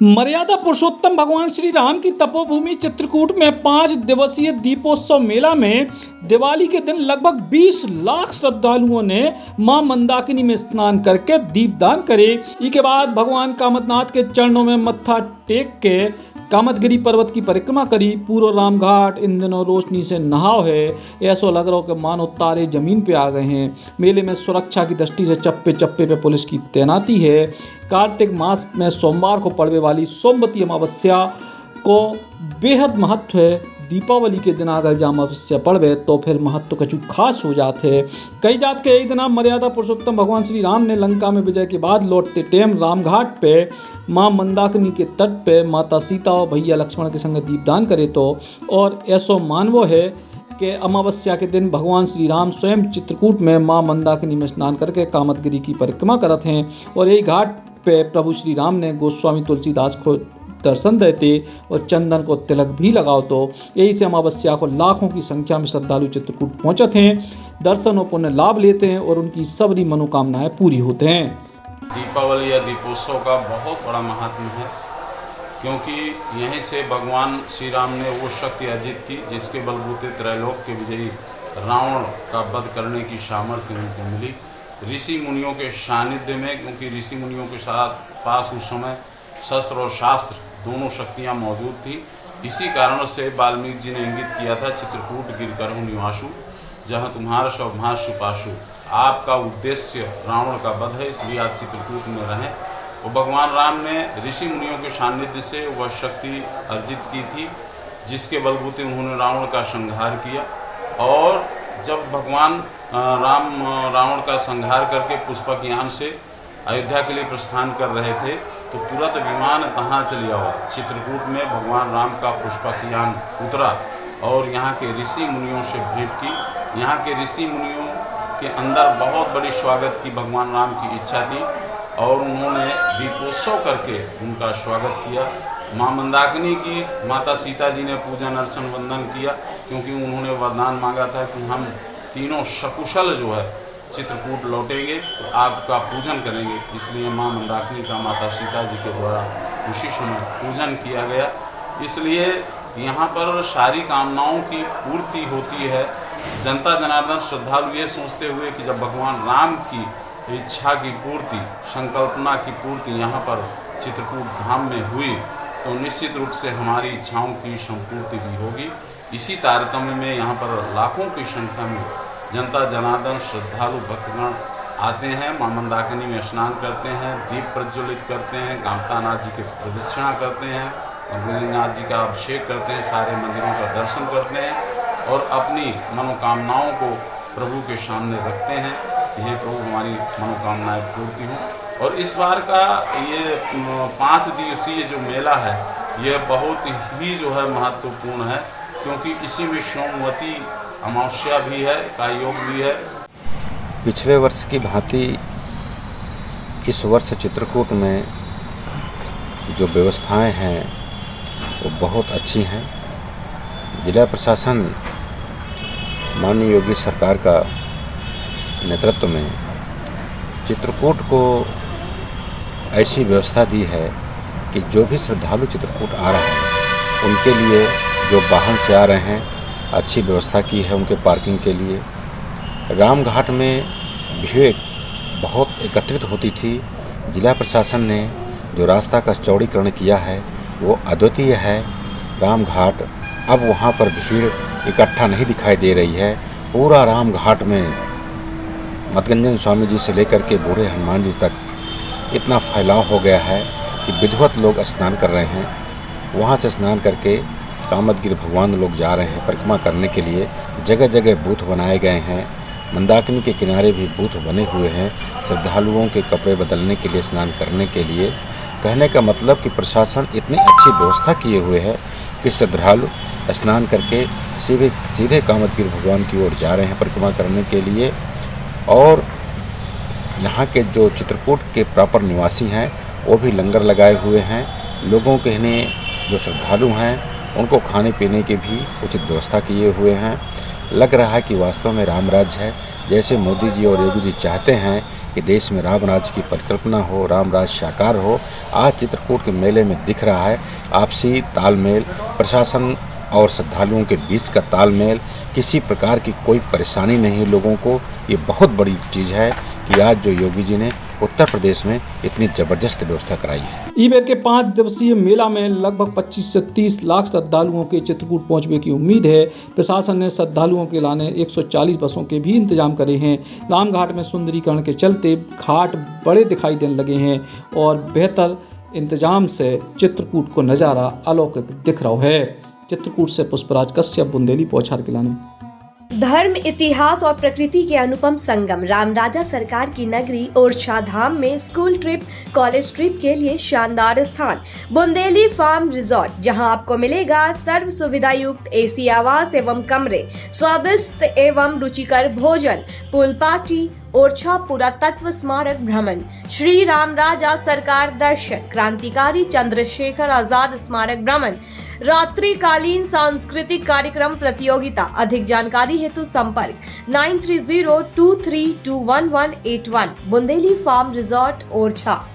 मर्यादा पुरुषोत्तम भगवान श्री राम की तपोभूमि चित्रकूट में 5 दिवसीय दीपोत्सव मेला में दिवाली के दिन लगभग 20 लाख श्रद्धालुओं ने मां मंदाकिनी में स्नान करके दीपदान करे। इसके बाद भगवान कामदनाथ के चरणों में मत्था टेक के कामदगिरी पर्वत की परिक्रमा करी। पूर्व राम घाट इन दिनों रोशनी से नहाव है, ऐसा लग रहा हो कि मानो तारे जमीन पे आ गए हैं। मेले में सुरक्षा की दृष्टि से चप्पे चप्पे पे पुलिस की तैनाती है। कार्तिक मास में सोमवार को पड़ने वाली सोमवती अमावस्या को बेहद महत्व है। दीपावली के दिन अगर जब अमावस्या पड़े तो फिर महत्व कछु खास हो जाते है। कई जात के एक दिन मर्यादा पुरुषोत्तम भगवान श्री राम ने लंका में विजय के बाद लौटते टाइम रामघाट पे मां मंदाकिनी के तट पे माता सीता और भैया लक्ष्मण के संग दीपदान करे तो। और ऐसो मानवो है कि अमावस्या के दिन भगवान श्री राम स्वयं चित्रकूट में मां मंदाकिनी में स्नान करके कामदगिरी की परिक्रमा करते हैं। और यही घाट पे प्रभु श्री राम ने गोस्वामी तुलसीदास को दर्शन देते और चंदन को तिलक भी लगाओ तो यही से अमावस्या को लाखों की संख्या में श्रद्धालु चित्रकूट पहुंचते हैं, दर्शन और पुण्य लाभ लेते हैं और उनकी सभी मनोकामनाएं पूरी होते हैं। दीपावली या दीपोत्सव का बहुत बड़ा महात्म्य है, क्योंकि यहीं से भगवान श्री राम ने वो शक्ति अर्जित की जिसके बलबूते त्रैलोक के विजयी रावण का वध करने की सामर्थ्य उनको मिली ऋषि मुनियों के सानिध्य में, क्योंकि ऋषि मुनियों के साथ पास उस समय शस्त्र और शास्त्र दोनों शक्तियां मौजूद थी। इसी कारण से वाल्मीकि जी ने इंगित किया था चित्रकूट गिरकरहु निवासु जहाँ तुम्हारा सौभाष्य पाशु। आपका उद्देश्य रावण का वध है, इसलिए आप चित्रकूट में रहें। और भगवान राम ने ऋषि मुनियों के सानिध्य से वह शक्ति अर्जित की थी जिसके बलबूते उन्होंने रावण का संहार किया। और जब भगवान राम रावण का संहार करके पुष्पक यान से अयोध्या के लिए प्रस्थान कर रहे थे तो तुरंत विमान कहाँ चली आओ चित्रकूट में भगवान राम का पुष्पक यान उतरा और यहाँ के ऋषि मुनियों से भेंट की। यहाँ के ऋषि मुनियों के अंदर बहुत बड़ी स्वागत की भगवान राम की इच्छा थी और उन्होंने दीपोत्सव करके उनका स्वागत किया। माँ मंदाकिनी की माता सीता जी ने पूजन अर्चन वंदन किया, क्योंकि उन्होंने वरदान मांगा था कि हम तीनों सकुशल जो है चित्रकूट लौटेंगे तो आपका पूजन करेंगे। इसलिए माँ मंदाकिनी का माता सीता जी के द्वारा उसी समय पूजन किया गया। इसलिए यहाँ पर सारी कामनाओं की पूर्ति होती है। जनता जनार्दन श्रद्धालु ये सोचते हुए कि जब भगवान राम की इच्छा की पूर्ति संकल्पना की पूर्ति यहाँ पर चित्रकूट धाम में हुई तो निश्चित रूप से हमारी इच्छाओं की संपूर्ति भी होगी। इसी तारतम्य में यहाँ पर लाखों की संख्या में जनता जनार्दन श्रद्धालु भक्तगण आते हैं, मां मंदाकिनी में स्नान करते हैं, दीप प्रज्वलित करते हैं, कामतानाथ जी की प्रदक्षिणा करते हैं, गणेशनाथ जी का अभिषेक करते हैं, सारे मंदिरों का दर्शन करते हैं और अपनी मनोकामनाओं को प्रभु के सामने रखते हैं कि हे प्रभु हमारी मनोकामनाएं पूर्ति हों। और इस बार का ये 5 दिवसीय जो मेला है ये बहुत ही जो है महत्वपूर्ण है, क्योंकि इसी में सोमवती अमावस्या भी है का योग भी है। पिछले वर्ष की भांति इस वर्ष चित्रकूट में जो व्यवस्थाएं हैं वो बहुत अच्छी हैं। जिला प्रशासन माननीय योगी सरकार का नेतृत्व में चित्रकूट को ऐसी व्यवस्था दी है कि जो भी श्रद्धालु चित्रकूट आ रहे हैं उनके लिए जो वाहन से आ रहे हैं अच्छी व्यवस्था की है उनके पार्किंग के लिए। रामघाट में भीड़ बहुत एकत्रित होती थी। जिला प्रशासन ने जो रास्ता का चौड़ीकरण किया है वो अद्वितीय है। रामघाट अब वहाँ पर भीड़ इकट्ठा नहीं दिखाई दे रही है। पूरा रामघाट में मदगंजन स्वामी जी से लेकर के बूढ़े हनुमान जी तक इतना फैलाव हो गया है कि विधिवत लोग स्नान कर रहे हैं। वहाँ से स्नान करके कामदगिरी भगवान लोग जा रहे हैं परिक्रमा करने के लिए। जगह जगह बूथ बनाए गए हैं, मंदाकिनी के किनारे भी बूथ बने हुए हैं श्रद्धालुओं के कपड़े बदलने के लिए, स्नान करने के लिए। कहने का मतलब कि प्रशासन इतनी अच्छी व्यवस्था किए हुए है कि श्रद्धालु स्नान करके सीधे कामदगिरी भगवान की ओर जा रहे हैं परिक्रमा करने के लिए। और यहाँ के जो चित्रकूट के प्रॉपर निवासी हैं वो भी लंगर लगाए हुए हैं। लोगों के लिए जो श्रद्धालु हैं उनको खाने पीने की भी उचित व्यवस्था किए हुए हैं। लग रहा है कि वास्तव में राम राज्य है। जैसे मोदी जी और योगी जी चाहते हैं कि देश में राम राज्य की परिकल्पना हो, राम राज्य साकार हो, आज चित्रकूट के मेले में दिख रहा है। आपसी तालमेल, प्रशासन और श्रद्धालुओं के बीच का तालमेल, किसी प्रकार की कोई परेशानी नहीं है लोगों को। ये बहुत बड़ी चीज़ है कि आज जो योगी जी ने उत्तर प्रदेश में इतनी ज़बरदस्त व्यवस्था कराई है। ईबेर के 5 दिवसीय मेला में लगभग 25 से 30 लाख श्रद्धालुओं के चित्रकूट पहुंचने की उम्मीद है। प्रशासन ने श्रद्धालुओं के लाने 140 बसों के भी इंतजाम करे हैं। रामघाट में सुंदरीकरण के चलते घाट बड़े दिखाई देने लगे हैं और बेहतर इंतजाम से चित्रकूट को नज़ारा अलौकिक दिख रहा है। चित्रकूट से पुष्पराज कश्यप, बुंदेली पहुंचार के लाने। धर्म, इतिहास और प्रकृति के अनुपम संगम रामराजा सरकार की नगरी ओरछा धाम में स्कूल ट्रिप, कॉलेज ट्रिप के लिए शानदार स्थान बुंदेली फार्म रिजॉर्ट, जहां आपको मिलेगा सर्व सुविधा युक्त एसी आवास एवं कमरे, स्वादिष्ट एवं रुचिकर भोजन, पूल पार्टी, ओरछा पुरातत्व स्मारक भ्रमण, श्री रामराजा सरकार दर्शन, क्रांतिकारी चंद्रशेखर आजाद स्मारक भ्रमण, रात्रिकालीन सांस्कृतिक कार्यक्रम प्रतियोगिता। अधिक जानकारी हेतु संपर्क 9302321181। Bundeli farm resort, Orchha.